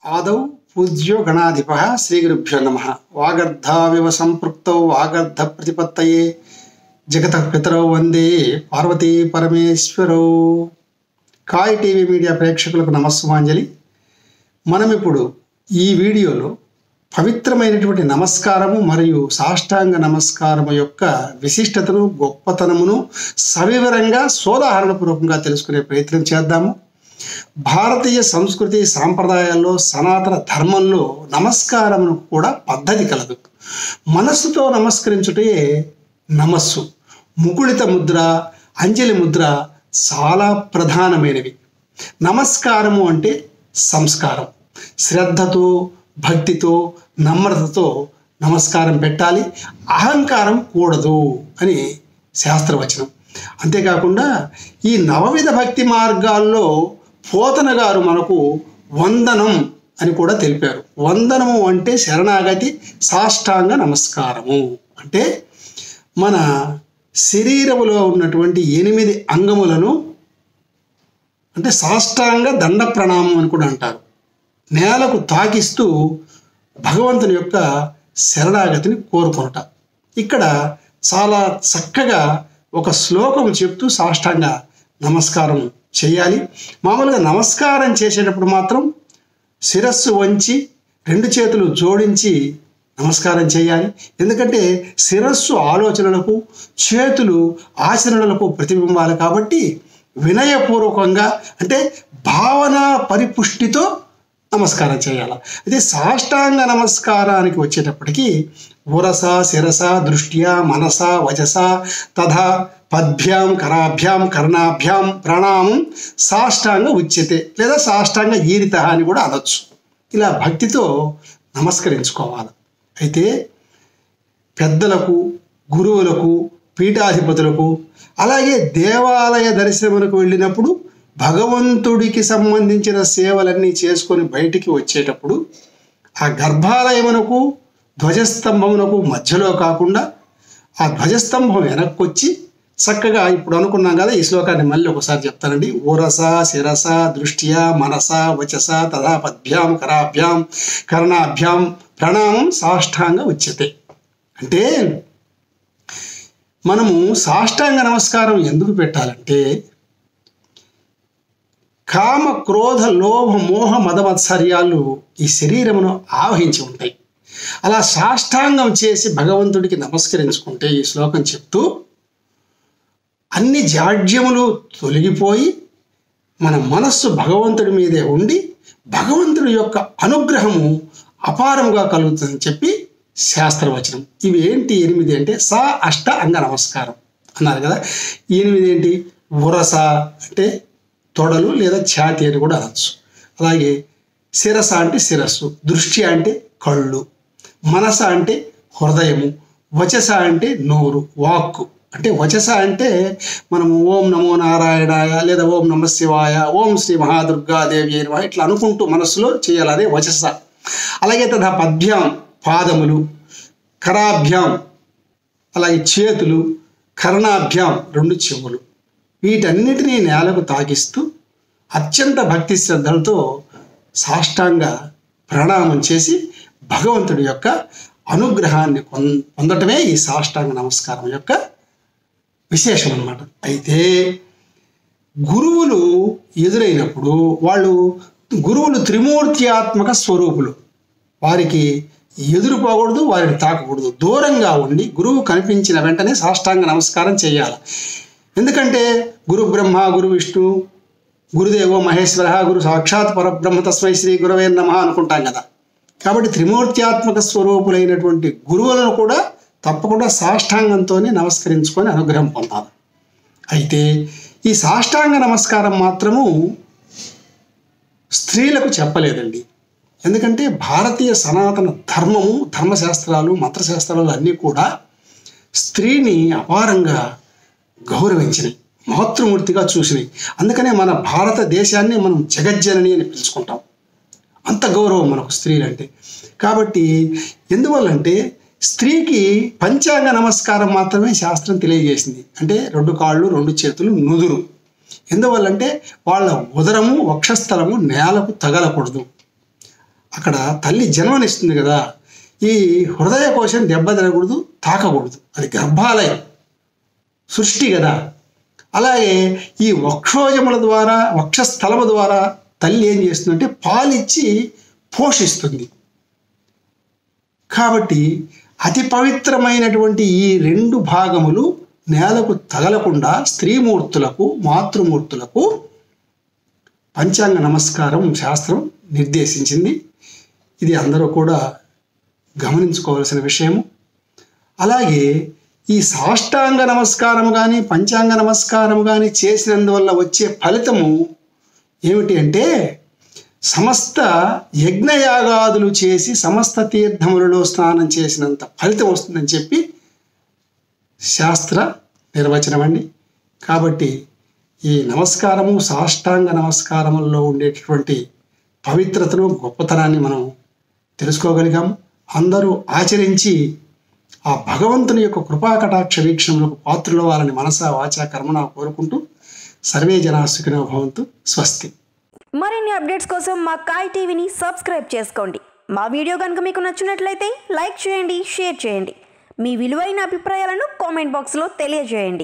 आदौ पूज्यो गणाधिपः श्रीगुरुभ्यो नमः। वागर्धाविव संपृक्तौ वागर्ध प्रतिपत्तये जगतः पितरौ वंदे पार्वती परमेश्वरौ। కాయ్ టీవీ మీడియా ప్రేక్షకులకు నమస్సుమాంజలి. మనం ఇప్పుడు ఈ వీడియోలో పవిత్రమైనటువంటి నమస్కారము మరియు సాష్టాంగ నమస్కారము యొక్క విశిష్టతను, గొప్పతనమును సవివరంగా సోదాహరణపూర్వకంగా తెలుసుకునే ప్రయత్నం చేద్దాము. భారతీయ సంస్కృతి సాంప్రదాయాల్లో, సనాతన ధర్మంలో నమస్కారమును కూడా పద్ధతి కలదు. మనస్సుతో నమస్కరించుటే నమస్సు. ముకుళిత ముద్ర, అంజలి ముద్ర చాలా ప్రధానమైనవి. నమస్కారము అంటే సంస్కారం. శ్రద్ధతో, భక్తితో, నమ్రతతో నమస్కారం పెట్టాలి. అహంకారం కూడదు అని శాస్త్రవచనం. అంతేకాకుండా ఈ నవవిధ భక్తి మార్గాల్లో పోతన గారు మనకు వందనం అని కూడా తెలిపారు. వందనము అంటే శరణాగతి, సాష్టాంగ నమస్కారము అంటే మన శరీరములో ఉన్నటువంటి 8 అంగములను అంటే సాష్టాంగ దండ ప్రణామం అని కూడా అంటారు. నేలకు తాకిస్తూ భగవంతుని యొక్క శరణాగతిని కోరుకొనుట. ఇక్కడ చాలా చక్కగా ఒక శ్లోకం చెప్తూ సాష్టాంగ నమస్కారం చేయాలి. మామూలుగా నమస్కారం చేసేటప్పుడు మాత్రం శిరస్సు వంచి 2 చేతులు జోడించి నమస్కారం చేయాలి. ఎందుకంటే శిరస్సు ఆలోచనలకు, చేతులు ఆచరణలకు ప్రతిబింబాలు కాబట్టి వినయపూర్వకంగా అంటే భావన పరిపుష్టితో నమస్కారం చేయాలి. అయితే సాష్టాంగ నమస్కారానికి వచ్చేటప్పటికి ఉరస, శిరస, దృష్ట్యా, మనస, వచస తథా పద్భ్యాం, కరాభ్యాం, కర్ణాభ్యాం ప్రణామం సాష్టాంగ ఉచ్యతే లేదా సాష్టాంగ ఈరిత అని కూడా అనొచ్చు. ఇలా భక్తితో నమస్కరించుకోవాలి. అయితే పెద్దలకు, గురువులకు, పీఠాధిపతులకు, అలాగే దేవాలయ దర్శనములకు వెళ్ళినప్పుడు భగవంతుడికి సంబంధించిన సేవలన్నీ చేసుకొని బయటికి వచ్చేటప్పుడు ఆ గర్భాలయమునకు, ధ్వజస్తంభమునకు మధ్యలో కాకుండా ఆ ధ్వజస్తంభం వెనక్కొచ్చి చక్కగా ఇప్పుడు అనుకున్నాం కదా, ఈ శ్లోకాన్ని మళ్ళీ ఒకసారి చెప్తానండి. ఊరస, శిరస, దృష్ట్యా, మనస, వచస తథా పద్భ్యాం, కరాభ్యాం, కర్ణాభ్యాం ప్రణామం సాష్టాంగ ఉచ్యతే. అంటే మనము సాష్టాంగ నమస్కారం ఎందుకు పెట్టాలంటే కామ, క్రోధ, లోభ, మోహ, మదమత్సర్యాలు ఈ శరీరమును ఆవహించి ఉంటాయి. అలా సాష్టాంగం చేసి భగవంతుడికి నమస్కరించుకుంటే ఈ శ్లోకం చెప్తూ అన్ని జాడ్యములు తొలగిపోయి మన మనస్సు భగవంతుడి మీదే ఉండి భగవంతుడి యొక్క అనుగ్రహము అపారముగా కలుగుతుందని చెప్పి శాస్త్రవచనం. ఇవి ఏంటి 8 అంటే సా అష్ట అంగ నమస్కారం అన్నారు కదా. 8 ఏంటి? ఉరస అంటే తొడలు లేదా ఛాతి అని కూడా అనొచ్చు. అలాగే శిరస అంటే శిరస్సు, దృష్టి అంటే కళ్ళు, మనస అంటే హృదయము, వచస అంటే నోరు, వాక్కు. అంటే వచస అంటే మనము ఓం నమో నారాయణాయ లేదా ఓం నమ శివాయ, ఓం శ్రీ మహాదుర్గాదేవి ఇట్లా అనుకుంటూ మనస్సులో చేయాలనే వచస. అలాగే తథా పద్భ్యాం పాదములు, కరాభ్యాం అలాగే చేతులు, కర్ణాభ్యాం 2 చెవులు, వీటన్నిటినీ నేలకు తాకిస్తూ అత్యంత భక్తి శ్రద్ధలతో సాష్టాంగ ప్రణామం చేసి భగవంతుడి యొక్క అనుగ్రహాన్ని పొందటమే ఈ సాష్టాంగ నమస్కారం యొక్క విశేషం అన్నమాట. అయితే గురువులు ఎదురైనప్పుడు గురువులు త్రిమూర్త్యాత్మక స్వరూపులు. వారికి ఎదురుపోకూడదు, వారిని తాకకూడదు, దూరంగా ఉండి గురువు కనిపించిన వెంటనే సాష్టాంగ నమస్కారం చేయాలి. ఎందుకంటే గురు బ్రహ్మ, గురు విష్ణు, గురుదేవో మహేశ్వర, గురు సాక్షాత్ పరబ్రహ్మ తస్మై శ్రీ గురవే నమః అనుకుంటాం కదా. కాబట్టి త్రిమూర్త్యాత్మక స్వరూపులైనటువంటి గురువులను కూడా తప్పకుండా సాష్టాంగంతోనే నమస్కరించుకొని అనుగ్రహం పొందాలి. అయితే ఈ సాష్టాంగ నమస్కారం మాత్రము స్త్రీలకు చెప్పలేదండి. ఎందుకంటే భారతీయ సనాతన ధర్మము, ధర్మశాస్త్రాలు, మంత్రశాస్త్రాలు అన్నీ కూడా స్త్రీని అపారంగా గౌరవించినాయి, మాతృమూర్తిగా చూసినాయి. అందుకనే మన భారతదేశాన్ని మనం జగజ్జనని అని పిలుచుకుంటాం. అంత గౌరవం మనకు స్త్రీలంటే. కాబట్టి ఎందువల్లంటే స్త్రీకి పంచాంగ నమస్కారం మాత్రమే శాస్త్రం తెలియజేసింది. అంటే 2 కాళ్ళు, 2 చేతులు, నుదురు. ఎందువల్లంటే వాళ్ళ ఉదరము, వక్షస్థలము నేలకు తగలకూడదు. అక్కడ తల్లి జన్మనిస్తుంది కదా, ఈ హృదయ కోశం దెబ్బ తినకూడదు, తాకకూడదు. అది గర్భాలయం, సృష్టి కదా. అలాగే ఈ వక్షోజముల ద్వారా, వక్షస్థలము ద్వారా తల్లి ఏం చేస్తుందంటే పాలిచ్చి పోషిస్తుంది. కాబట్టి అతి పవిత్రమైనటువంటి ఈ 2 భాగములు నేలకు తగలకుండా స్త్రీమూర్తులకు, మాతృమూర్తులకు పంచాంగ నమస్కారం శాస్త్రం నిర్దేశించింది. ఇది అందరూ కూడా గమనించుకోవాల్సిన విషయము. అలాగే ఈ సాష్టాంగ నమస్కారం కానీ, పంచాంగ నమస్కారం కానీ చేసినందువల్ల వచ్చే ఫలితము ఏమిటి అంటే, సమస్త యజ్ఞయాగాదులు చేసి సమస్త తీర్థములలో స్నానం చేసినంత ఫలితం వస్తుందని చెప్పి శాస్త్ర నిర్వచనం అండి. కాబట్టి ఈ నమస్కారము, సాష్టాంగ నమస్కారములలో ఉండేటటువంటి పవిత్రతను, గొప్పతనాన్ని మనం తెలుసుకోగలిగాము. అందరూ ఆచరించి ఆ భగవంతుని యొక్క కృపాకటాక్ష వీక్షణములకు పాత్రులవ్వాలని మనసా వాచా కర్మణ కోరుకుంటూ సర్వే జనా సుఖినో భవంతు. స్వస్తి. మరిన్ని అప్డేట్స్ కోసం మా కాయ్ టీవీని సబ్స్క్రైబ్ చేసుకోండి. మా వీడియో కనుక మీకు నచ్చినట్లయితే లైక్ చేయండి, షేర్ చేయండి. మీ విలువైన అభిప్రాయాలను కామెంట్ బాక్స్లో తెలియజేయండి.